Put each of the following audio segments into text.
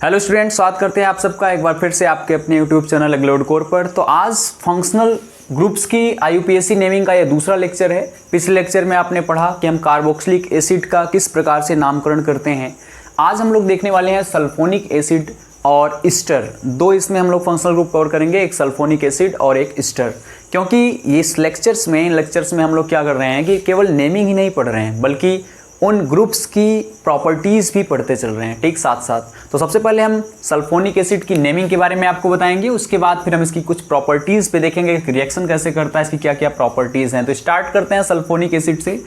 Hello students, स्वागत करते हैं आप सबका एक बार फिर से आपके अपने यूट्यूब चैनल अग्लोड कोर पर। तो आज फंक्शनल ग्रुप्स की IUPAC नेमिंग का ये दूसरा लेक्चर है। पिछले लेक्चर में आपने पढ़ा कि हम कार्बोक्सिलिक एसिड का किस प्रकार से नामकरण करते हैं। आज हम लोग देखने वाले हैं सल्फोनिक एसिड और ईस्टर। दो इसमें हम लोग फंक्शनल ग्रुप कवर करेंगे, एक सल्फोनिक एसिड और एक ईस्टर। क्योंकि इस लेक्चर्स में हम लोग क्या कर रहे हैं कि केवल नेमिंग ही नहीं पढ़ रहे हैं बल्कि उन ग्रुप्स की प्रॉपर्टीज़ भी पढ़ते चल रहे हैं ठीक साथ साथ। तो सबसे पहले हम सल्फोनिक एसिड की नेमिंग के बारे में आपको बताएंगे, उसके बाद फिर हम इसकी कुछ प्रॉपर्टीज़ पे देखेंगे रिएक्शन कैसे करता है, इसकी क्या क्या प्रॉपर्टीज़ हैं। तो स्टार्ट करते हैं सल्फोनिक एसिड से।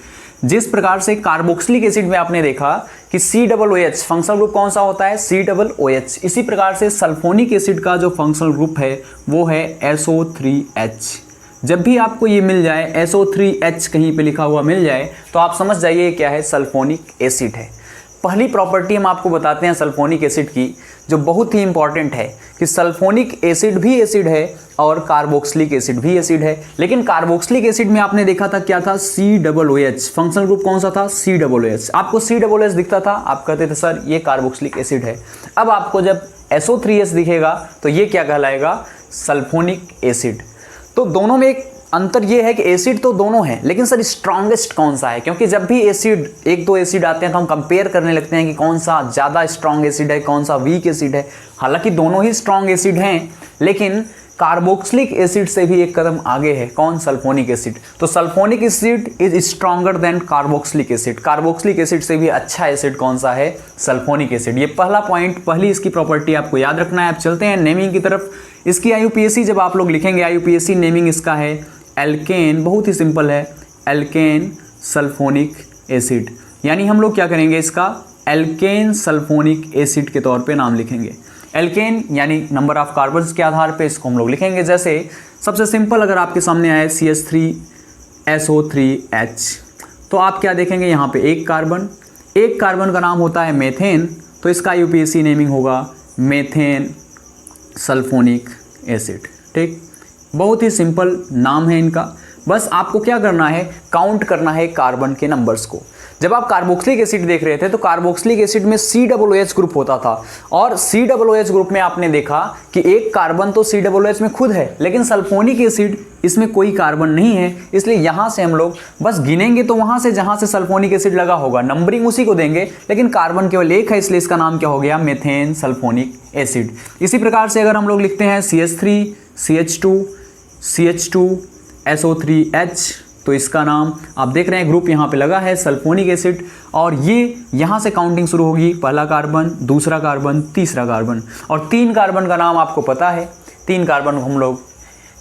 जिस प्रकार से कार्बोक्सिलिक एसिड में आपने देखा कि COOH फंक्शनल ग्रुप कौन सा होता है, COOH। इसी प्रकार से सल्फोनिक एसिड का जो फंक्शनल ग्रुप है वो है SO3H। जब भी आपको ये मिल जाए SO3H कहीं पे लिखा हुआ मिल जाए तो आप समझ जाइए क्या है, सल्फोनिक एसिड है। पहली प्रॉपर्टी हम आपको बताते हैं सल्फोनिक एसिड की, जो बहुत ही इंपॉर्टेंट है कि सल्फोनिक एसिड भी एसिड है और कार्बोक्सिलिक एसिड भी एसिड है। लेकिन कार्बोक्सिलिक एसिड में आपने देखा था क्या था, COOH। फंक्शनल ग्रुप कौन सा था, COOH। आपको COOH दिखता था, आप कहते थे सर ये कार्बोक्सिलिक एसिड है। अब आपको जब SO3H दिखेगा तो ये क्या कहलाएगा, सल्फोनिक एसिड। तो दोनों में एक अंतर ये है कि एसिड तो दोनों हैं, लेकिन सर स्ट्रॉन्गेस्ट कौन सा है। क्योंकि जब भी एसिड एक दो एसिड आते हैं तो हम कंपेयर करने लगते हैं कि कौन सा ज़्यादा स्ट्रॉन्ग एसिड है, कौन सा वीक एसिड है। हालांकि दोनों ही स्ट्रॉन्ग एसिड हैं, लेकिन कार्बोक्सिलिक एसिड से भी एक कदम आगे है कौन, सल्फोनिक एसिड। तो sulphonic acid is stronger than carboxylic acid. Carboxylic acid से भी अच्छा एसिड कौन सा है, सल्फोनिक एसिड। ये पहला पॉइंट, पहली इसकी प्रॉपर्टी आपको याद रखना है। आप चलते हैं नेमिंग की तरफ। इसकी IUPAC जब आप लोग लिखेंगे, IUPAC नेमिंग इसका है एल्केन। बहुत ही सिंपल है, एल्केन सल्फोनिक एसिड। यानी हम लोग क्या करेंगे, इसका एल्केन सल्फोनिक एसिड के तौर पे नाम लिखेंगे। एल्केन यानी नंबर ऑफ कार्बन्स के आधार पे इसको हम लोग लिखेंगे। जैसे सबसे सिंपल अगर आपके सामने आए CH3SO3H, तो आप क्या देखेंगे, यहाँ पे एक कार्बन का नाम होता है मेथेन। तो इसका IUPAC नेमिंग होगा मेथेन सल्फोनिक एसिड। ठीक, बहुत ही सिंपल नाम है इनका। बस आपको क्या करना है, काउंट करना है कार्बन के नंबर्स को। जब आप कार्बोक्सिलिक एसिड देख रहे थे तो कार्बोक्सिलिक एसिड में COOH ग्रुप होता था, और COOH ग्रुप में आपने देखा कि एक कार्बन तो COOH में खुद है, लेकिन सल्फोनिक एसिड इसमें कोई कार्बन नहीं है। इसलिए यहाँ से हम लोग बस गिनेंगे तो वहाँ से जहाँ से सल्फोनिक एसिड लगा होगा नंबरिंग उसी को देंगे, लेकिन कार्बन केवल एक है, इसलिए इसका नाम क्या हो गया, मेथेन सल्फोनिक एसिड। इसी प्रकार से अगर हम लोग लिखते हैं CH3CH2SO3H, तो इसका नाम आप देख रहे हैं ग्रुप यहाँ पे लगा है सल्फोनिक एसिड। और ये यहाँ से काउंटिंग शुरू होगी, पहला कार्बन, दूसरा कार्बन, तीसरा कार्बन। और 3 कार्बन का नाम आपको पता है। 3 कार्बन हम लोग,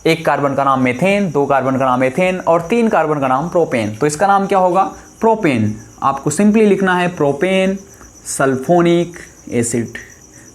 एक कार्बन का नाम मेथेन, 2 कार्बन का नाम एथेन और 3 कार्बन का नाम प्रोपेन। तो इसका नाम क्या होगा, प्रोपेन। आपको सिंपली लिखना है प्रोपेन सल्फोनिक एसिड।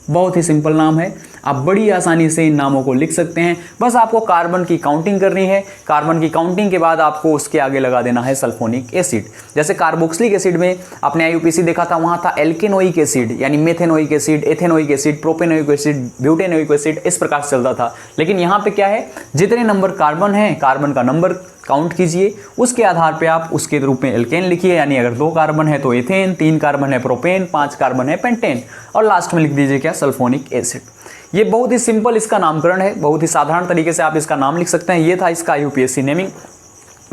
बहुत ही सिंपल नाम है, आप बड़ी आसानी से इन नामों को लिख सकते हैं। बस आपको कार्बन की काउंटिंग करनी है। कार्बन की काउंटिंग के बाद आपको उसके आगे लगा देना है सल्फोनिक एसिड। जैसे कार्बोक्सिलिक एसिड में आपने IUPAC देखा था, वहाँ था एल्केनोइक एसिड यानी methanoic acid, ethanoic acid, propanoic acid, butanoic acid, इस प्रकार से चलता था। लेकिन यहाँ पे क्या है, जितने नंबर कार्बन हैं, कार्बन का नंबर काउंट कीजिए, उसके आधार पे आप उसके रूप में एल्केन लिखिए। यानी अगर 2 कार्बन है तो एथेन, 3 कार्बन है प्रोपेन, 5 कार्बन है पेंटेन, और लास्ट में लिख दीजिए क्या, सल्फोनिक एसिड। ये बहुत ही सिंपल इसका नामकरण है, बहुत ही साधारण तरीके से आप इसका नाम लिख सकते हैं। ये था इसका IUPAC नेमिंग।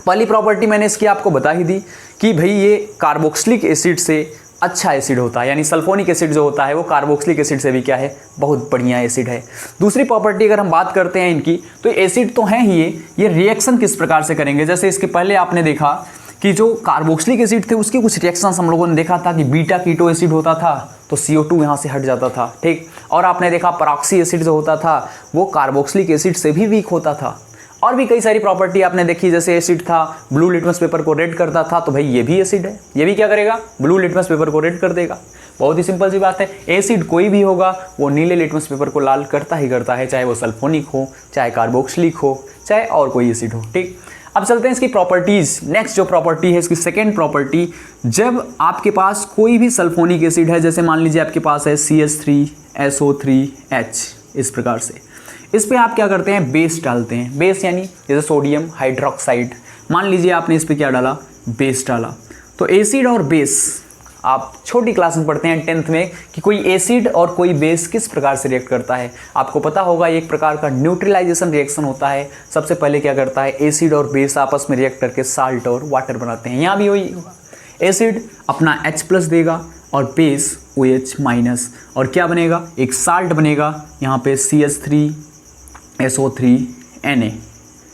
पहली प्रॉपर्टी मैंने इसकी आपको बता ही दी कि भाई ये कार्बोक्सिलिक एसिड से अच्छा एसिड होता है, यानी सल्फोनिक एसिड जो होता है वो कार्बोक्सिलिक एसिड से भी क्या है, बहुत बढ़िया एसिड है। दूसरी प्रॉपर्टी अगर हम बात करते हैं इनकी, तो एसिड तो है ही ये रिएक्शन किस प्रकार से करेंगे। जैसे इसके पहले आपने देखा कि जो कार्बोक्सिलिक एसिड थे उसके कुछ रिएक्शंस हम लोगों ने देखा था कि बीटा कीटो एसिड होता था तो CO2 यहाँ से हट जाता था। ठीक, और आपने देखा परॉक्सी एसिड जो होता था वो कार्बोक्सिलिक एसिड से भी वीक होता था। और भी कई सारी प्रॉपर्टी आपने देखी, जैसे एसिड था ब्लू लिटमस पेपर को रेड करता था, तो भाई ये भी एसिड है, ये भी क्या करेगा, ब्लू लिटमस पेपर को रेड कर देगा। बहुत ही सिंपल सी बात है, एसिड कोई भी होगा वो नीले लिटमस पेपर को लाल करता ही करता है, चाहे वो सल्फोनिक हो, चाहे कार्बोक्सिलिक हो, चाहे और कोई एसिड हो। ठीक, अब चलते हैं इसकी प्रॉपर्टीज़। नेक्स्ट जो प्रॉपर्टी है इसकी सेकेंड प्रॉपर्टी, जब आपके पास कोई भी सल्फोनिक एसिड है, जैसे मान लीजिए आपके पास है CH3SO3H, इस प्रकार से इस पे आप क्या करते हैं, बेस डालते हैं। बेस यानी जैसे सोडियम हाइड्रोक्साइड, मान लीजिए आपने इस पे क्या डाला, बेस डाला। तो एसिड और बेस आप छोटी क्लास में पढ़ते हैं 10th में कि कोई एसिड और कोई बेस किस प्रकार से रिएक्ट करता है। आपको पता होगा एक प्रकार का न्यूट्रलाइजेशन रिएक्शन होता है। सबसे पहले क्या करता है, एसिड और बेस आपस में रिएक्ट करके साल्ट और वाटर बनाते हैं। यहाँ भी वही होगा, एसिड अपना H+ देगा और बेस OH- और क्या बनेगा, एक साल्ट बनेगा। यहाँ पे CH3SO3Na,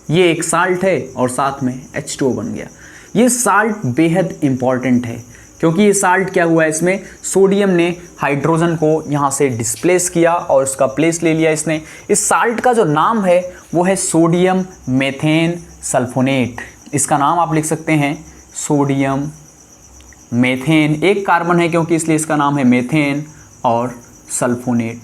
ये एक साल्ट है और साथ में H2O बन गया। ये साल्ट बेहद इंपॉर्टेंट है क्योंकि ये साल्ट क्या हुआ, इसमें सोडियम ने हाइड्रोजन को यहाँ से डिस्प्लेस किया और उसका प्लेस ले लिया इसने। इस साल्ट का जो नाम है वो है सोडियम मेथेन सल्फोनेट। इसका नाम आप लिख सकते हैं सोडियम मेथेन, एक कार्बन है क्योंकि इसलिए इसका नाम है मेथेन और सल्फोनेट।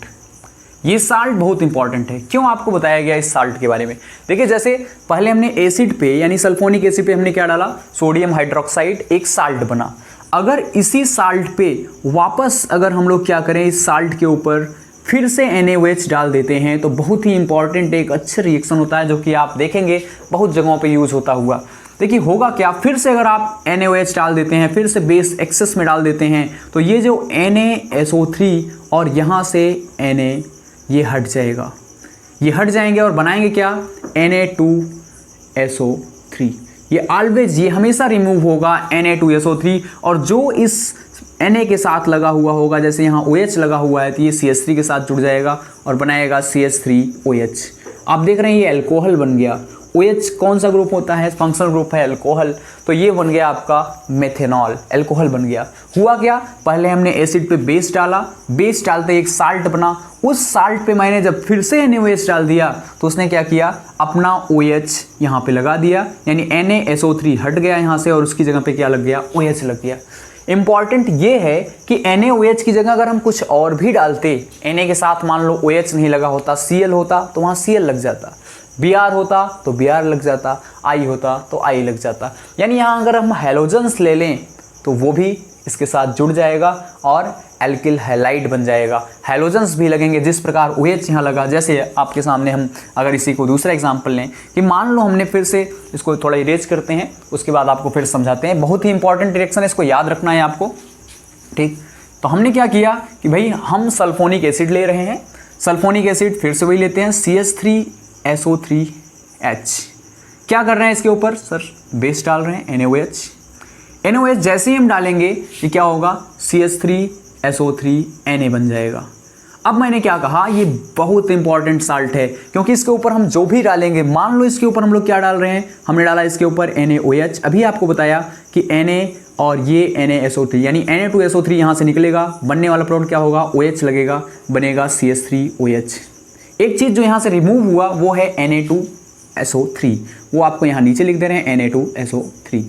ये साल्ट बहुत इंपॉर्टेंट है। क्यों आपको बताया गया इस साल्ट के बारे में? देखिए, जैसे पहले हमने एसिड पे यानी सल्फोनिक एसिड पे हमने क्या डाला, सोडियम हाइड्रोक्साइड, एक साल्ट बना। अगर इसी साल्ट पे वापस अगर हम लोग क्या करें, इस साल्ट के ऊपर फिर से NaOH डाल देते हैं तो बहुत ही इंपॉर्टेंट एक अच्छा रिएक्शन होता है जो कि आप देखेंगे बहुत जगहों पे यूज होता हुआ। देखिए होगा क्या, फिर से अगर आप NaOH डाल देते हैं, फिर से बेस एक्सेस में डाल देते हैं तो ये जो NaSO3 और यहाँ से Na ये हट जाएगा, ये हट जाएंगे और बनाएंगे क्या, Na2SO3। ये ऑलवेज, ये हमेशा रिमूव होगा Na2SO3 और जो इस Na के साथ लगा हुआ होगा, जैसे यहाँ OH लगा हुआ है तो ये CH3 के साथ जुड़ जाएगा और बनाएगा CH3OH। आप देख रहे हैं ये अल्कोहल बन गया। OH कौन सा ग्रुप होता है, फंक्शनल ग्रुप है अल्कोहल, तो ये बन गया आपका मेथेनॉल, अल्कोहल बन गया। हुआ क्या, पहले हमने एसिड पे बेस डाला, बेस डालते एक साल्ट बना, उस साल्ट पे मैंने जब फिर से NaOH डाल दिया तो उसने क्या किया, अपना OH यहाँ पे लगा दिया, यानी NaSO3 हट गया यहाँ से और उसकी जगह पे क्या लग गया, OH लग गया। इंपॉर्टेंट ये है कि NaOH की जगह अगर हम कुछ और भी डालते, Na के साथ मान लो OH नहीं लगा होता, Cl होता तो वहाँ Cl लग जाता, Br होता तो Br लग जाता, I होता तो I लग जाता। यानी यहाँ अगर हम हैलोजेंस ले लें तो वो भी इसके साथ जुड़ जाएगा और एल्किल हैलाइड बन जाएगा। हैलोजेंस भी लगेंगे जिस प्रकार OH यहाँ लगा। जैसे आपके सामने हम अगर इसी को दूसरा एग्जांपल लें कि मान लो हमने फिर से इसको थोड़ा इरेज करते हैं, उसके बाद आपको फिर समझाते हैं। बहुत ही इंपॉर्टेंट रिएक्शन है, इसको याद रखना है आपको, ठीक। तो हमने क्या किया कि भाई हम सल्फोनिक एसिड ले रहे हैं, सल्फोनिक एसिड फिर से वही लेते हैं CH3SO3H। क्या कर रहे हैं इसके ऊपर, सर बेस डाल रहे हैं NaOH। NaOH जैसे ही हम डालेंगे ये क्या होगा, CH3SO3Na बन जाएगा। अब मैंने क्या कहा, ये बहुत इंपॉर्टेंट साल्ट है क्योंकि इसके ऊपर हम जो भी डालेंगे, मान लो इसके ऊपर हम लोग क्या डाल रहे हैं, हमने डाला इसके ऊपर NaOH। अभी आपको बताया कि Na और ये NaSO3 यानी Na2SO3 यहाँ से निकलेगा, बनने वाला प्रोडक्ट क्या होगा, OH लगेगा, बनेगा CH3OH। एक चीज़ जो यहाँ से रिमूव हुआ वो है Na2SO3, वो आपको यहाँ नीचे लिख दे रहे हैं Na2SO3।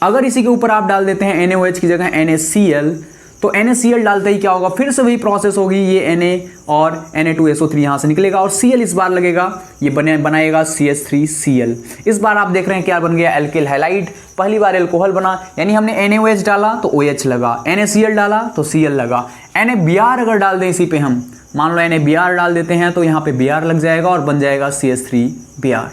अगर इसी के ऊपर आप डाल देते हैं NaOH की जगह NaCl, तो NaCl डालते ही क्या होगा, फिर से वही प्रोसेस होगी, ये Na और Na2SO3 यहाँ से निकलेगा और Cl इस बार लगेगा, ये बनाएगा CH3Cl। इस बार आप देख रहे हैं क्या बन गया, एल्किल हैलाइड। पहली बार अल्कोहल बना, यानी हमने NaOH डाला तो OH लगा, NaCl डाला तो Cl लगा। NaBr अगर डाल दें इसी पे, हम मान लो NaBr डाल देते हैं तो यहाँ पे Br लग जाएगा और बन जाएगा CH3Br।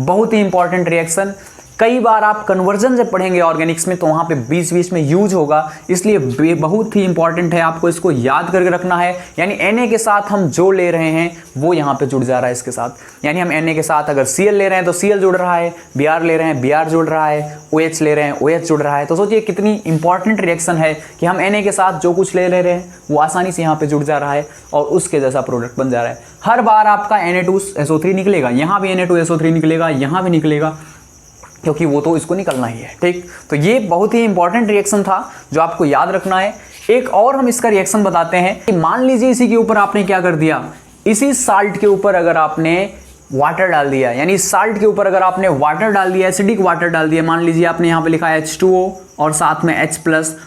बहुत ही इंपॉर्टेंट रिएक्शन। कई बार आप कन्वर्जन जब पढ़ेंगे ऑर्गेनिक्स में तो वहाँ पे बीच बीच में यूज होगा, इसलिए बहुत ही इंपॉर्टेंट है, आपको इसको याद करके रखना है। यानी Na के साथ हम जो ले रहे हैं वो यहाँ पे जुड़ जा रहा है इसके साथ। यानी हम Na के साथ अगर Cl ले रहे हैं तो Cl जुड़ रहा है, Br ले रहे हैं Br जुड़ रहा है, OH ले रहे हैं OH जुड़ रहा है। तो सोचिए कितनी इंपॉर्टेंट रिएक्शन है कि हम Na के साथ जो कुछ ले रहे हैं वो आसानी से यहाँ पे जुड़ जा रहा है और उसके जैसा प्रोडक्ट बन जा रहा है। हर बार आपका Na2SO3 निकलेगा, यहाँ भी Na2SO3 निकलेगा, यहाँ भी निकलेगा, क्योंकि वो तो इसको निकलना ही है, ठीक। तो ये बहुत ही इंपॉर्टेंट रिएक्शन था जो आपको याद रखना है। एक और हम इसका रिएक्शन बताते हैं कि मान लीजिए इसी के ऊपर आपने क्या कर दिया, इसी साल्ट के ऊपर अगर आपने वाटर डाल दिया, यानी साल्ट के ऊपर अगर आपने वाटर डाल दिया, एसिडिक वाटर डाल दिया, मान लीजिए आपने यहाँ पे लिखा है H2O और साथ में H+,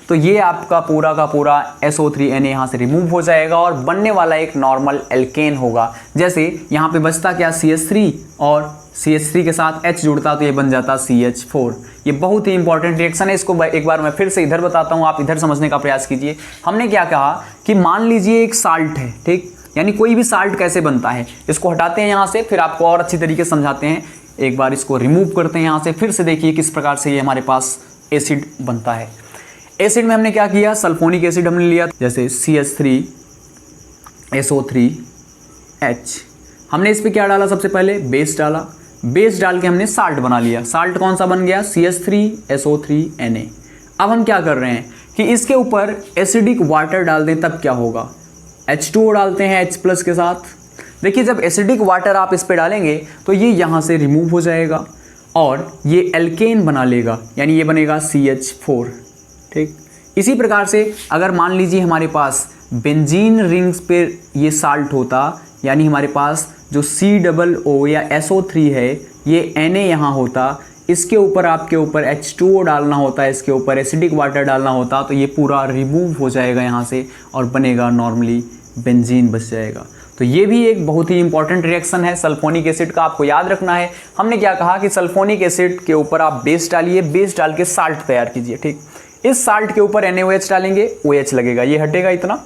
तो ये आपका पूरा का पूरा SO3Na यहाँ से रिमूव हो जाएगा और बनने वाला एक नॉर्मल एल्केन होगा। जैसे यहाँ पे बचता क्या, CH3 और CH3 के साथ H जुड़ता तो ये बन जाता CH4। ये बहुत ही इंपॉर्टेंट रिएक्शन है, इसको एक बार मैं फिर से इधर बताता हूँ, आप इधर समझने का प्रयास कीजिए। हमने क्या कहा कि मान लीजिए एक साल्ट है, ठीक, यानी कोई भी साल्ट कैसे बनता है, इसको हटाते हैं यहाँ से, फिर आपको और अच्छी तरीके से समझाते हैं। एक बार इसको रिमूव करते हैं यहाँ से, फिर से देखिए किस प्रकार से ये हमारे पास एसिड बनता है। एसिड में हमने क्या किया, सल्फोनिक एसिड हमने लिया, जैसे CH3SO3H। हमने इस पे क्या डाला, सबसे पहले बेस डाला, बेस डाल के हमने साल्ट बना लिया। साल्ट कौन सा बन गया, CH3SO3Na। अब हम क्या कर रहे हैं कि इसके ऊपर एसिडिक वाटर डाल दें, तब क्या होगा, H2O डालते हैं H+ के साथ। देखिए जब एसिडिक वाटर आप इस पे डालेंगे तो ये यहाँ से रिमूव हो जाएगा और ये एल्केन बना लेगा, यानी ये बनेगा CH4। ठीक, इसी प्रकार से अगर मान लीजिए हमारे पास बेंजीन रिंग्स पे ये साल्ट होता, यानी हमारे पास जो COO या SO3 है ये Na यहाँ होता, इसके ऊपर आपके ऊपर H2O डालना होता है, इसके ऊपर एसिडिक वाटर डालना होता, तो ये पूरा रिमूव हो जाएगा यहाँ से और बनेगा नॉर्मली बेंजीन बच जाएगा। तो ये भी एक बहुत ही इंपॉर्टेंट रिएक्शन है सल्फोनिक एसिड का, आपको याद रखना है। हमने क्या कहा कि सल्फोनिक एसिड के ऊपर आप बेस डालिए, बेस डाल के साल्ट तैयार कीजिए। ठीक, इस साल्ट के ऊपर NaOH डालेंगे, OH लगेगा, ये हटेगा, इतना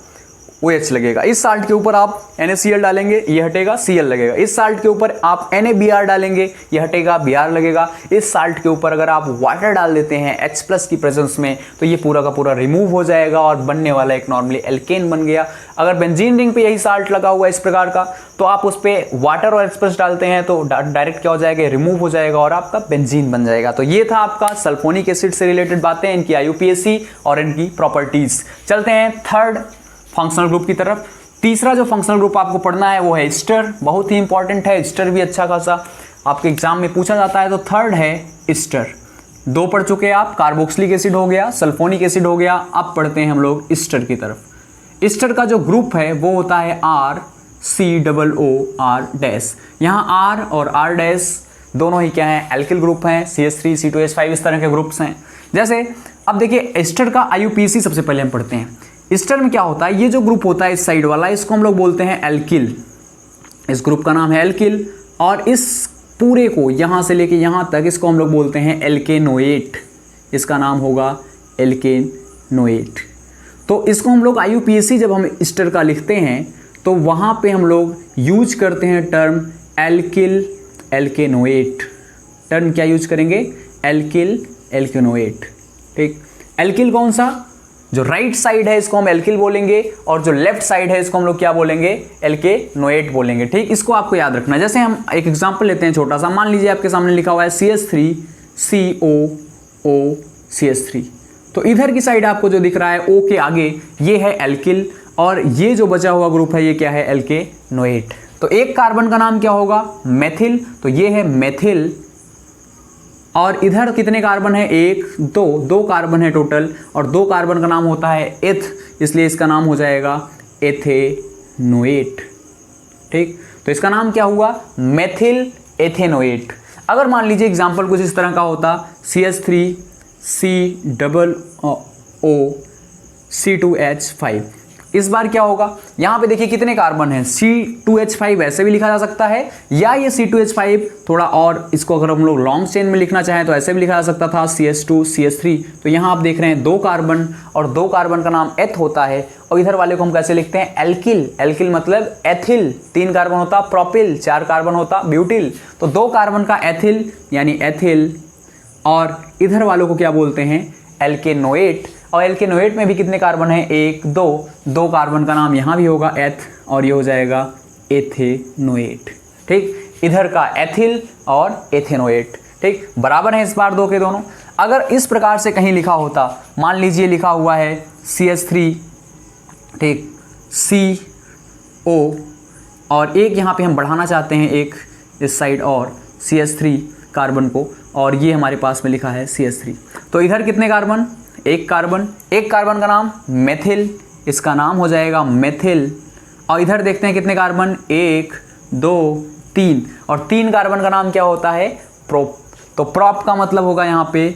OH लगेगा। इस साल्ट के ऊपर आप NaCl डालेंगे, ये हटेगा, Cl लगेगा। इस साल्ट के ऊपर आप NaBr डालेंगे, ये हटेगा, Br लगेगा। इस साल्ट के ऊपर अगर आप वाटर डाल देते हैं H+ की प्रेजेंस में, तो ये पूरा का पूरा रिमूव हो जाएगा और बनने वाला एक नॉर्मली एल्केन बन गया। अगर बेंजीन रिंग पे यही साल्ट लगा हुआ है इस प्रकार का, तो आप उस पर वाटर और H+ डालते हैं तो डायरेक्ट क्या हो जाएगा, रिमूव हो जाएगा और आपका बेंजीन बन जाएगा। तो ये था आपका सल्फोनिक एसिड से रिलेटेड बातें, इनकी IUPAC और इनकी प्रॉपर्टीज। चलते हैं थर्ड फंक्शनल ग्रुप की तरफ। तीसरा जो फंक्शनल ग्रुप आपको पढ़ना है वो है एस्टर, बहुत ही इंपॉर्टेंट है। एस्टर भी अच्छा खासा आपके एग्जाम में पूछा जाता है। तो थर्ड है एस्टर। दो पढ़ चुके हैं आप, कार्बोक्सिलिक एसिड हो गया, सल्फोनिक एसिड हो गया। अब पढ़ते हैं हम लोग एस्टर की तरफ। एस्टर का जो ग्रुप है वो होता है RCOOR-। यहाँ R और R' दोनों ही क्या है, एल्किल ग्रुप हैं। CH3 C2H5 इस तरह के ग्रुप्स हैं। जैसे अब देखिए एस्टर का IUPAC सबसे पहले हम पढ़ते हैं। एस्टर में क्या होता है, ये जो ग्रुप होता है इस साइड वाला, इसको हम लोग बोलते हैं एल्किल। इस ग्रुप का नाम है एल्किल। और इस पूरे को यहाँ से लेके यहाँ तक इसको हम लोग बोलते हैं एल्केनोएट। इसका नाम होगा एल्केनोएट। तो इसको हम लोग IUPAC जब हम एस्टर का लिखते हैं तो वहाँ पे हम लोग यूज करते हैं टर्म एल्किल एल्केनोएट। टर्म क्या यूज करेंगे, एल्किल एल्केनोएट। ठीक, एल्किल कौन सा, जो राइट साइड है इसको हम एल्किल बोलेंगे और जो लेफ्ट साइड है इसको हम लोग क्या बोलेंगे, एल्केनोएट बोलेंगे। ठीक, इसको आपको याद रखना है। जैसे हम एक एग्जांपल लेते हैं छोटा सा, मान लीजिए आपके सामने लिखा हुआ है CH3COOCH3। तो इधर की साइड आपको जो दिख रहा है O के आगे ये है एल्किल और ये जो बचा हुआ ग्रुप है ये क्या है, एल्केनोएट। तो एक कार्बन का नाम क्या होगा, मेथिल। तो ये है मेथिल। और इधर कितने कार्बन है, एक, दो कार्बन है टोटल। और दो कार्बन का नाम होता है एथ, इसलिए इसका नाम हो जाएगा एथेनोएट। ठीक, तो इसका नाम क्या हुआ, मेथिल एथेनोएट। अगर मान लीजिए एग्जांपल कुछ इस तरह का होता, CH3COOC2H5। इस बार क्या होगा, यहाँ पे देखिए कितने कार्बन हैं, C2H5 ऐसे भी लिखा जा सकता है, या ये C2H5 थोड़ा और इसको अगर हम लोग लॉन्ग चेन में लिखना चाहें तो ऐसे भी लिखा जा सकता था CH2CH3। तो यहाँ आप देख रहे हैं दो कार्बन और दो कार्बन का नाम एथ होता है। और इधर वाले को हम कैसे लिखते हैं, एल्किल। एल्किल मतलब एथिल, तीन कार्बन होता प्रोपिल, चार कार्बन होता ब्यूटिल। तो दो कार्बन का एथिल यानी एथिल, और इधर वालों को क्या बोलते हैं, एल्केनोएट। और एल्केनोएट में भी कितने कार्बन हैं, एक, दो कार्बन का नाम यहाँ भी होगा एथ और ये हो जाएगा एथेनोएट। ठीक, इधर का एथिल और एथेनोएट। ठीक, बराबर है इस बार दो के दोनों। अगर इस प्रकार से कहीं लिखा होता, मान लीजिए लिखा हुआ है CH3, ठीक, CO और एक यहाँ पे हम बढ़ाना चाहते हैं एक इस साइड और CH3 कार्बन को, और ये हमारे पास में लिखा है CH3। तो इधर कितने कार्बन, एक कार्बन का नाम मेथिल, इसका नाम हो जाएगा मेथिल। और इधर देखते हैं कितने कार्बन, एक, दो, तीन, और तीन कार्बन का नाम क्या होता है, प्रोप। तो प्रोप का मतलब होगा यहाँ पे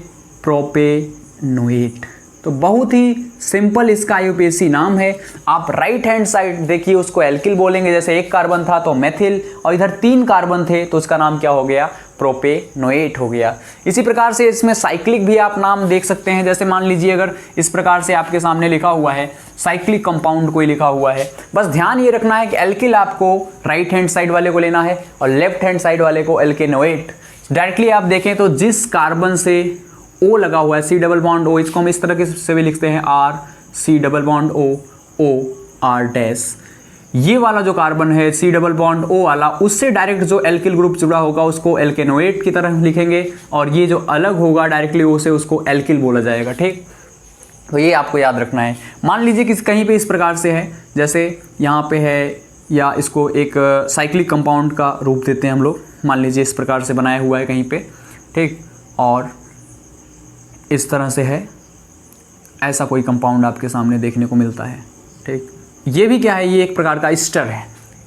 प्रोपेनोएट। तो बहुत ही सिंपल इसका IUPAC नाम है। आप राइट हैंड साइड देखिए उसको एल्किल बोलेंगे, जैसे एक कार्बन था तो मेथिल, और इधर तीन कार्बन थे तो उसका नाम क्या हो गया, प्रोपेनोएट हो गया। इसी प्रकार से इसमें साइक्लिक भी आप नाम देख सकते हैं। जैसे मान लीजिए अगर इस प्रकार से आपके सामने लिखा हुआ है साइक्लिक कंपाउंड कोई लिखा हुआ है, बस ध्यान ये रखना है कि एल्किल आपको राइट हैंड साइड वाले को लेना है और लेफ्ट हैंड साइड वाले को एल्केनोएट। डायरेक्टली आप देखें तो जिस कार्बन से O लगा हुआ है, C डबल बॉन्ड O, इसको हम इस तरह से भी लिखते हैं R C double bond O O R dash. ये वाला जो कार्बन है C डबल बॉन्ड O वाला, उससे डायरेक्ट जो एल्किल ग्रुप जुड़ा होगा उसको एल्केनोएट की तरह लिखेंगे, और ये जो अलग होगा डायरेक्टली O से उसको एल्किल बोला जाएगा। ठीक, तो ये आपको याद रखना है। मान लीजिए कि कहीं पे इस प्रकार से है, जैसे यहाँ पे है, या इसको एक साइक्लिक कंपाउंड का रूप देते हैं हम लोग, मान लीजिए इस प्रकार से बनाया हुआ है कहीं पे, ठीक, और इस तरह से है, ऐसा कोई कंपाउंड आपके सामने देखने को मिलता है। ठीक, ये भी क्या है, ये एक प्रकार का एस्टर है।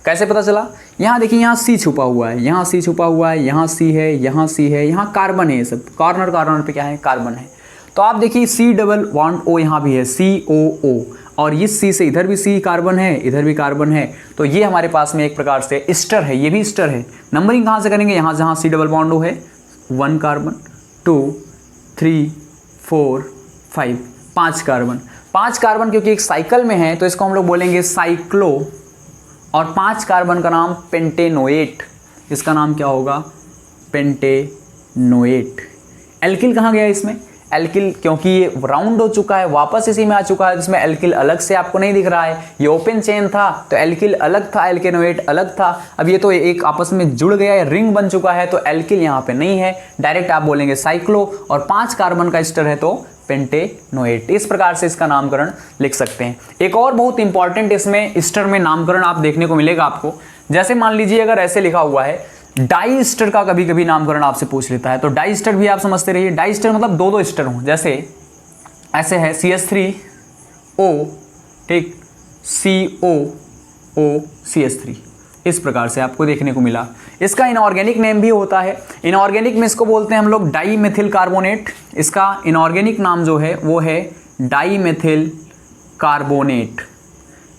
कैसे पता चला, यहाँ देखिए, यहाँ C छुपा हुआ है, यहाँ C छुपा हुआ है, यहाँ C है, यहाँ C है, यहाँ कार्बन है, ये सब कॉर्नर कॉर्नर पे क्या है, कार्बन है। तो आप देखिए C डबल बॉन्ड O यहाँ भी है, COO, और इस C से इधर भी C कार्बन है, इधर भी कार्बन है, तो ये हमारे पास में एक प्रकार से एस्टर है, ये भी एस्टर है। नंबरिंग कहाँ से करेंगे, यहाँ जहाँ C डबल बॉन्ड O है, 1 कार्बन 2 3 4 5, 5 कार्बन, 5 कार्बन क्योंकि एक साइकिल में है तो इसको हम लोग बोलेंगे साइक्लो, और 5 कार्बन का नाम पेंटेनोएट, इसका नाम क्या होगा, पेंटेनोएट। एल्किल कहाँ गया इसमें, एल्किल क्योंकि ये राउंड हो चुका है, वापस इसी में आ चुका है, जिसमें एल्किल अलग से आपको नहीं दिख रहा है, ये ओपन चेन था तो एल्किल अलग था, एल्केनोएट अलग था, अब ये तो एक आपस में जुड़ गया है, रिंग बन चुका है, तो एल्किल यहाँ पे नहीं है, डायरेक्ट आप बोलेंगे साइक्लो, और 5 कार्बन का एस्टर है तो पेंटेनोएट। इस प्रकार से इसका नामकरण लिख सकते हैं। एक और बहुत इंपॉर्टेंट इसमें एस्टर में नामकरण आप देखने को मिलेगा आपको, जैसे मान लीजिए अगर ऐसे लिखा हुआ है, डाई एस्टर का कभी कभी नामकरण आपसे पूछ लेता है, तो डाई एस्टर भी आप समझते रहिए, डाई एस्टर मतलब दो एस्टर हों, जैसे ऐसे है CH3O, ठीक, COO CH3, इस प्रकार से आपको देखने को मिला। इसका इनऑर्गेनिक नेम भी होता है, इनऑर्गेनिक में इसको बोलते हैं हम लोग डाई मेथिल कार्बोनेट, इसका इनऑर्गेनिक नाम जो है वो है डाई मेथिल कार्बोनेट।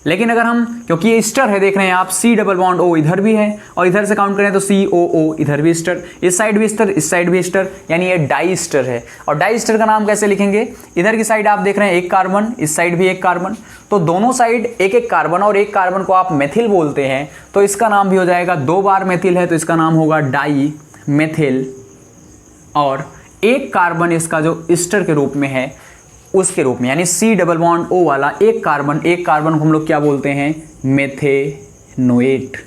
लेकिन अगर हम, क्योंकि ये एस्टर है, देख रहे हैं आप, C डबल बॉन्ड O इधर भी है, और इधर से काउंट करें तो COO, इधर भी एस्टर, इस साइड भी एस्टर, इस साइड भी एस्टर, यानी ये डाई एस्टर है। और डाई एस्टर का नाम कैसे लिखेंगे, इधर की साइड आप देख रहे हैं एक कार्बन, इस साइड भी एक कार्बन, तो दोनों साइड एक एक कार्बन, और एक कार्बन को आप मेथिल बोलते हैं, तो इसका नाम भी हो जाएगा, 2 बार मेथिल है तो इसका नाम होगा डाई मेथिल, और एक कार्बन इसका जो एस्टर के रूप में है उसके रूप में, यानी C डबल बॉन्ड O वाला एक कार्बन को हम लोग क्या बोलते हैं, मेथेनोएट,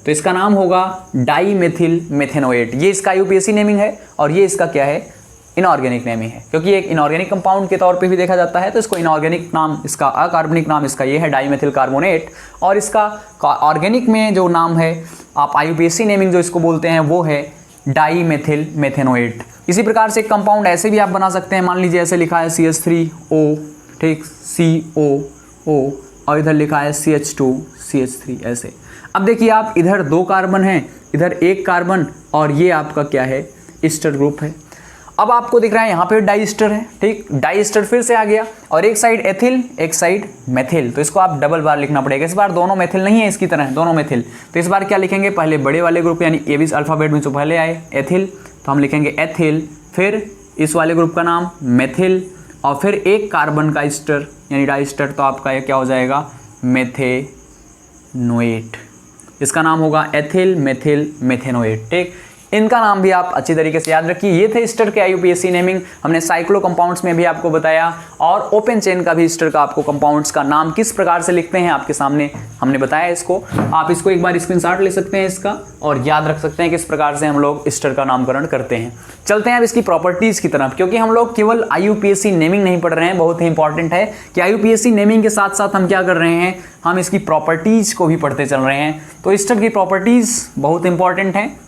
तो इसका नाम होगा डाई मेथिल मेथेनोएट। ये इसका यूपीएससी नेमिंग है, और ये इसका क्या है, इनऑर्गेनिक नेमिंग है, क्योंकि एक इनऑर्गेनिक कंपाउंड के तौर पे भी देखा जाता है, तो इसको इनऑर्गेनिक नाम, इसका अकार्बनिक नाम इसका ये है डाई मेथिल कार्बोनेट, और इसका ऑर्गेनिक में जो नाम है आप IUPAC नेमिंग जो इसको बोलते हैं वो है डाई मेथिल मेथेनोएट। इसी प्रकार से एक कंपाउंड ऐसे भी आप बना सकते हैं, मान लीजिए ऐसे लिखा है CH3O, ठीक, COO, और इधर लिखा है CH2 CH3, ऐसे। अब देखिए आप, इधर 2 कार्बन हैं, इधर 1 कार्बन, और ये आपका क्या है, एस्टर ग्रुप है। अब आपको दिख रहा है यहाँ पे डाई एस्टर है, ठीक, डाई एस्टर फिर से आ गया, और एक साइड एथिल एक साइड मेथिल, तो इसको आप डबल बार लिखना पड़ेगा। इस बार दोनों मेथिल नहीं है इसकी तरह, दोनों मेथिल, तो इस बार क्या लिखेंगे, पहले बड़े वाले ग्रुप यानी ABC अल्फाबेट में जो पहले आए एथिल, तो हम लिखेंगे एथिल, फिर इस वाले ग्रुप का नाम मेथिल, और फिर एक कार्बन का एस्टर यानी डाई एस्टर, तो आपका ये क्या हो जाएगा, मेथेनोएट। इसका नाम होगा एथिल मेथिल मेथेनोएट, ठीक। इनका नाम भी आप अच्छी तरीके से याद रखिए। ये थे एस्टर के IUPAC नेमिंग, हमने साइक्लो कंपाउंड्स में भी आपको बताया, और ओपन चेन का भी एस्टर का आपको कंपाउंड्स का नाम किस प्रकार से लिखते हैं आपके सामने हमने बताया इसको। आप इसको एक बार स्क्रीनशॉट ले सकते हैं इसका, और याद रख सकते हैं किस प्रकार से हम लोग एस्टर का नामकरण करते हैं। चलते हैं अब इसकी प्रॉपर्टीज़ की तरफ, क्योंकि हम लोग केवल IUPAC नेमिंग नहीं पढ़ रहे हैं, बहुत ही इंपॉर्टेंट है कि IUPAC नेमिंग के साथ साथ हम क्या कर रहे हैं, हम इसकी प्रॉपर्टीज़ को भी पढ़ते चल रहे हैं। तो एस्टर की प्रॉपर्टीज़ बहुत इंपॉर्टेंट हैं।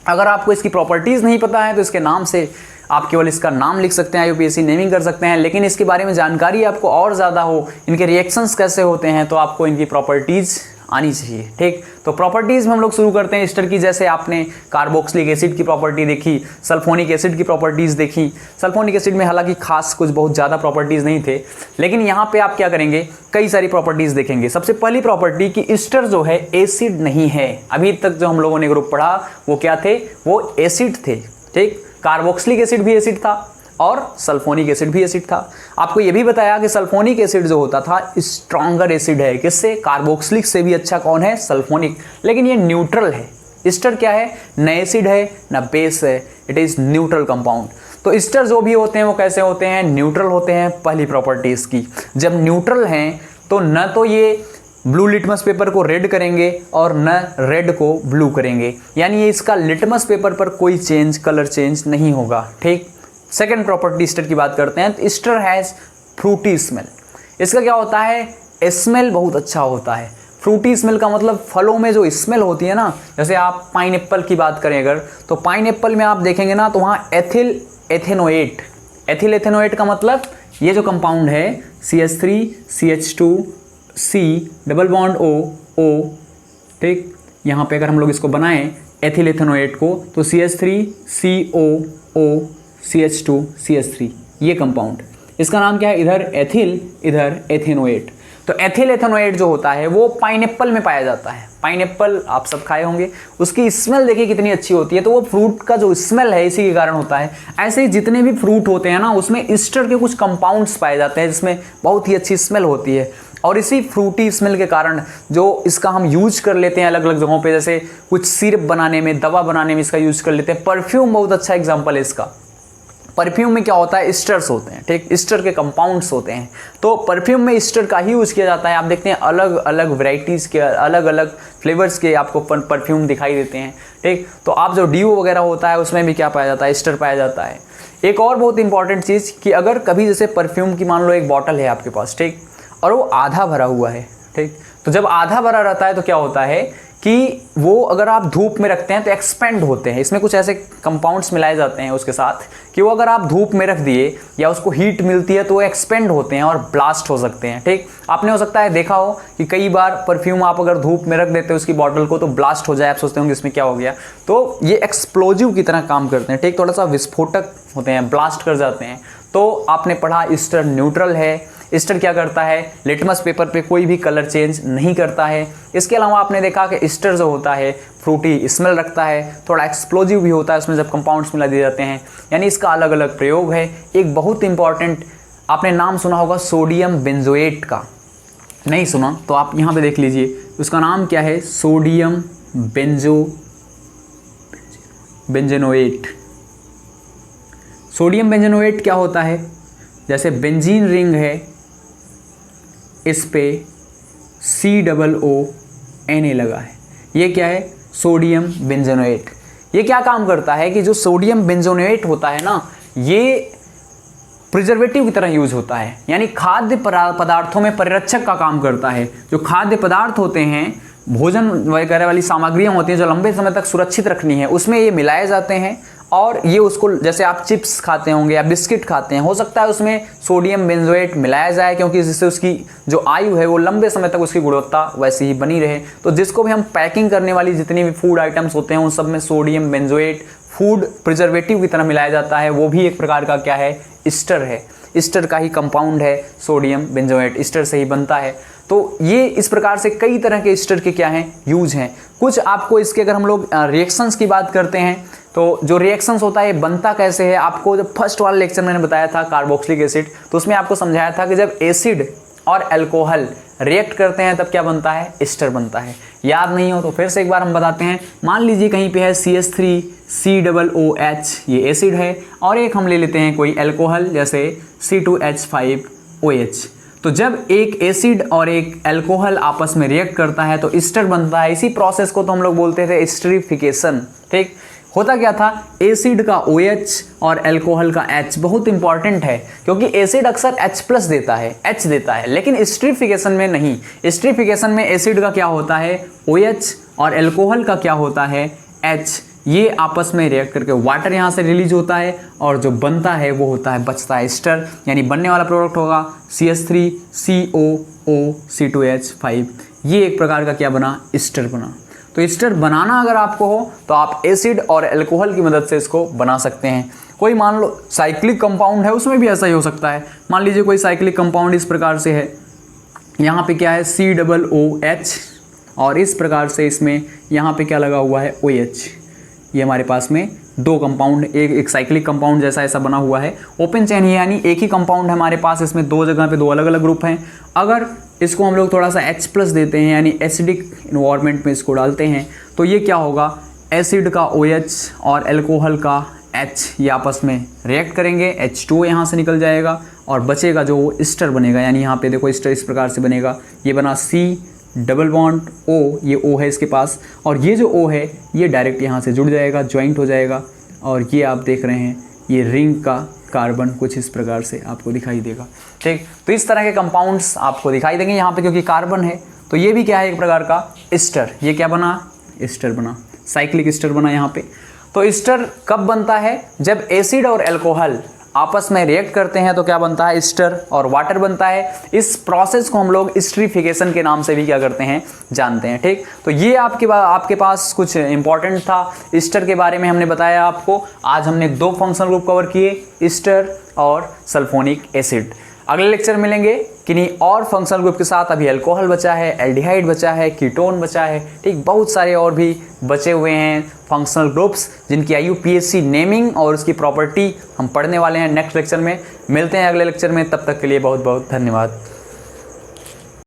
अगर आपको इसकी प्रॉपर्टीज़ नहीं पता है तो इसके नाम से आप केवल इसका नाम लिख सकते हैं, IUPAC नेमिंग कर सकते हैं, लेकिन इसके बारे में जानकारी आपको और ज़्यादा हो, इनके रिएक्शंस कैसे होते हैं, तो आपको इनकी प्रॉपर्टीज़ आनी चाहिए, ठीक। तो प्रॉपर्टीज़ में हम लोग शुरू करते हैं एस्टर की। जैसे आपने कार्बोक्सिलिक एसिड की प्रॉपर्टी देखी, सल्फोनिक एसिड की प्रॉपर्टीज़ देखी। सल्फोनिक एसिड में हालांकि खास कुछ बहुत ज़्यादा प्रॉपर्टीज़ नहीं थे, लेकिन यहाँ पे आप क्या करेंगे, कई सारी प्रॉपर्टीज़ देखेंगे। सबसे पहली प्रॉपर्टी कि एस्टर जो है एसिड नहीं है। अभी तक जो हम लोगों ने ग्रुप पढ़ा वो क्या थे, वो एसिड थे, ठीक। कार्बोक्सिलिक एसिड भी एसिड था और सल्फोनिक एसिड भी एसिड था। आपको ये भी बताया कि सल्फोनिक एसिड जो होता था स्ट्रॉन्गर एसिड है, किससे, कार्बोक्सिलिक से भी अच्छा कौन है, सल्फोनिक। लेकिन ये न्यूट्रल है। एस्टर क्या है, न एसिड है न बेस है, इट इज़ न्यूट्रल कंपाउंड। तो ईस्टर जो भी होते हैं वो कैसे होते हैं, न्यूट्रल होते हैं। पहली प्रॉपर्टी इसकी, जब न्यूट्रल हैं तो न तो ये ब्लू लिटमस पेपर को रेड करेंगे और न रेड को ब्लू करेंगे, यानी ये इसका लिटमस पेपर पर कोई चेंज, कलर चेंज नहीं होगा। ठीक, सेकंड प्रॉपर्टी ईस्टर की बात करते हैं। तो ईस्टर हैज़ फ्रूटी स्मेल। इसका क्या होता है, स्मेल बहुत अच्छा होता है। फ्रूटी स्मेल का मतलब फलों में जो स्मेल होती है ना, जैसे आप पाइनएप्पल की बात करें अगर, तो पाइनएप्पल में आप देखेंगे ना तो वहाँ एथिल एथेनोएट, एथिल एथेनोएट का मतलब ये जो कंपाउंड है CH3 CH2 C double bond O, ठीक, यहाँ पे अगर हम लोग इसको बनाएं एथिल एथेनोएट को तो CH3 COO CH2 CH3 ये कंपाउंड, इसका नाम क्या है, इधर एथिल इधर एथेनोएट। तो एथिल एथेनोएट जो होता है वो पाइनएप्पल में पाया जाता है। पाइनएप्पल आप सब खाए होंगे, उसकी स्मेल देखिए कितनी अच्छी होती है, तो वो फ्रूट का जो स्मेल है इसी के कारण होता है। ऐसे ही जितने भी फ्रूट होते हैं ना उसमें ईस्टर के कुछ कंपाउंड्स पाए जाते हैं जिसमें बहुत ही अच्छी स्मेल होती है, और इसी फ्रूटी स्मेल के कारण जो इसका हम यूज कर लेते हैं अलग अलग जगहों पे, जैसे कुछ सिरप बनाने में, दवा बनाने में इसका यूज कर लेते हैं। परफ्यूम बहुत अच्छा एग्जाम्पल है इसका। परफ्यूम में क्या होता है, ईस्टर्स होते हैं, ठीक, ईस्टर के कंपाउंड्स होते हैं, तो परफ्यूम में ईस्टर का ही यूज़ किया जाता है। आप देखते हैं अलग अलग वैरायटीज़ के, अलग अलग फ्लेवर्स के आपको परफ्यूम दिखाई देते हैं, ठीक। तो आप जो डीओ वगैरह होता है उसमें भी क्या पाया जाता है, ईस्टर पाया जाता है। एक और बहुत इंपॉर्टेंट चीज़ कि अगर कभी जैसे परफ्यूम की मान लो एक बॉटल है आपके पास, ठीक, और वो आधा भरा हुआ है, ठीक, तो जब आधा भरा रहता है तो क्या होता है कि वो अगर आप धूप में रखते हैं तो एक्सपेंड होते हैं, इसमें कुछ ऐसे कंपाउंड्स मिलाए जाते हैं उसके साथ कि वो अगर आप धूप में रख दिए या उसको हीट मिलती है तो वो एक्सपेंड होते हैं और ब्लास्ट हो सकते हैं, ठीक। आपने हो सकता है देखा हो कि कई बार परफ्यूम आप अगर धूप में रख देते हो उसकी बॉटल को तो ब्लास्ट हो जाए, आप सोचते होंगे इसमें क्या हो गया, तो ये एक्सप्लोजिव की तरह काम करते हैं, ठीक, थोड़ा सा विस्फोटक होते हैं, ब्लास्ट कर जाते हैं। तो आपने पढ़ा ईस्टर न्यूट्रल है। ईस्टर क्या करता है, लिटमस पेपर पे कोई भी कलर चेंज नहीं करता है। इसके अलावा आपने देखा कि ईस्टर जो होता है फ्रूटी स्मेल रखता है, थोड़ा एक्सप्लोजिव भी होता है उसमें जब कंपाउंड्स मिला दिए जाते हैं, यानी इसका अलग अलग प्रयोग है। एक बहुत इंपॉर्टेंट आपने नाम सुना होगा सोडियम बेंजोएट का, नहीं सुना तो आप यहाँ पे देख लीजिए, उसका नाम क्या है, सोडियम बेंजेनोएट। सोडियम बेंजेनोएट क्या होता है, जैसे बेंजीन रिंग है इस पे COO लगा है, ये क्या है, सोडियम बेंजोनेट। ये क्या काम करता है कि जो सोडियम बेंजोनेट होता है ना, ये प्रिजर्वेटिव की तरह यूज होता है, यानी खाद्य पदार्थों में परिरक्षक का काम करता है। जो खाद्य पदार्थ होते हैं, भोजन वगैरह वाली सामग्रियां होती हैं जो लंबे समय तक सुरक्षित रखनी है, उसमें ये मिलाए जाते हैं और ये उसको, जैसे आप चिप्स खाते होंगे या बिस्किट खाते हैं, हो सकता है उसमें सोडियम बेंजोएट मिलाया जाए क्योंकि जिससे उसकी जो आयु है वो लंबे समय तक उसकी गुणवत्ता वैसी ही बनी रहे। तो जिसको भी हम पैकिंग करने वाली जितनी भी फूड आइटम्स होते हैं उन सब में सोडियम बेंजोएट फूड प्रिजर्वेटिव की तरह मिलाया जाता है, वो भी एक प्रकार का क्या है, ईस्टर है। ईस्टर का ही कंपाउंड है सोडियम बेंजोएट, ईस्टर से ही बनता है। तो ये इस प्रकार से कई तरह के ईस्टर के क्या हैं, यूज हैं। कुछ आपको इसके अगर हम लोग रिएक्शंस की बात करते हैं तो जो रिएक्शंस होता है ये बनता कैसे है, आपको जब फर्स्ट वाले लेक्चर मैंने बताया था कार्बोक्सिलिक एसिड, तो उसमें आपको समझाया था कि जब एसिड और अल्कोहल रिएक्ट करते हैं तब क्या बनता है, ईस्टर बनता है। याद नहीं हो तो फिर से एक बार हम बताते हैं। मान लीजिए कहीं पे है CH3 COOH, ये एसिड है, और एक हम ले लेते हैं कोई अल्कोहल जैसे C2H5OH। तो जब एक एसिड और एक अल्कोहल आपस में रिएक्ट करता है तो ईस्टर बनता है। इसी प्रोसेस को तो हम लोग बोलते थे एस्टरिफिकेशन, ठीक। होता क्या था, एसिड का OH और अल्कोहल का H बहुत इंपॉर्टेंट है क्योंकि एसिड अक्सर H+ देता है, H देता है, लेकिन एस्टरिफिकेशन में नहीं। एस्टरिफिकेशन में एसिड का क्या होता है, OH, और अल्कोहल का क्या होता है, H। ये आपस में रिएक्ट करके वाटर यहाँ से रिलीज होता है और जो बनता है वो होता है, बचता है ईस्टर, यानी बनने वाला प्रोडक्ट होगा CH3 COO C2H5। ये एक प्रकार का क्या बना, ईस्टर बना। तो ईस्टर बनाना अगर आपको हो तो आप एसिड और अल्कोहल की मदद से इसको बना सकते हैं। कोई मान लो साइक्लिक कंपाउंड है, उसमें भी ऐसा ही हो सकता है। मान लीजिए कोई साइक्लिक कंपाउंड इस प्रकार से है, यहाँ पे क्या है COOH, और इस प्रकार से इसमें यहाँ पे क्या लगा हुआ है, OH। ये हमारे पास में दो कंपाउंड, एक साइक्लिक कंपाउंड जैसा ऐसा बना हुआ है। ओपन चेन है, यानी एक ही कंपाउंड है हमारे पास, इसमें दो जगह पे दो अलग अलग ग्रुप हैं। अगर इसको हम लोग थोड़ा सा H+ देते हैं, यानी एसिडिक इन्वायरमेंट में इसको डालते हैं, तो ये क्या होगा, एसिड का OH और अल्कोहल का H ये आपस में रिएक्ट करेंगे, H2O यहाँ से निकल जाएगा और बचेगा जो वो ईस्टर बनेगा, यानी यहाँ पे देखो ईस्टर इस प्रकार से बनेगा, ये बना C डबल बॉन्ड O, ये O है इसके पास, और ये जो O है ये डायरेक्ट यहाँ से जुड़ जाएगा, ज्वाइंट हो जाएगा, और ये आप देख रहे हैं ये रिंग का कार्बन कुछ इस प्रकार से आपको दिखाई देगा। ठीक, तो इस तरह के कंपाउंड्स आपको दिखाई देंगे यहाँ पे, क्योंकि कार्बन है तो ये भी क्या है, एक प्रकार का ईस्टर। ये क्या बना, ईस्टर बना, साइक्लिक ईस्टर बना यहाँ पे। तो ईस्टर कब बनता है, जब एसिड और अल्कोहल आपस में रिएक्ट करते हैं तो क्या बनता है, ईस्टर और वाटर बनता है। इस प्रोसेस को हम लोग ईस्टरीफिकेशन के नाम से भी क्या करते हैं, जानते हैं। ठीक, तो ये आपके पास कुछ इंपॉर्टेंट था ईस्टर के बारे में, हमने बताया आपको। आज हमने 2 फंक्शनल ग्रुप कवर किए, ईस्टर और सल्फोनिक एसिड। अगले लेक्चर मिलेंगे किन्हीं और फंक्शनल ग्रुप के साथ। अभी अल्कोहल बचा है, एल्डिहाइड बचा है, कीटोन बचा है, ठीक, बहुत सारे और भी बचे हुए हैं फंक्शनल ग्रुप्स जिनकी IUPAC नेमिंग और उसकी प्रॉपर्टी हम पढ़ने वाले हैं नेक्स्ट लेक्चर में। मिलते हैं अगले लेक्चर में, तब तक के लिए बहुत बहुत धन्यवाद।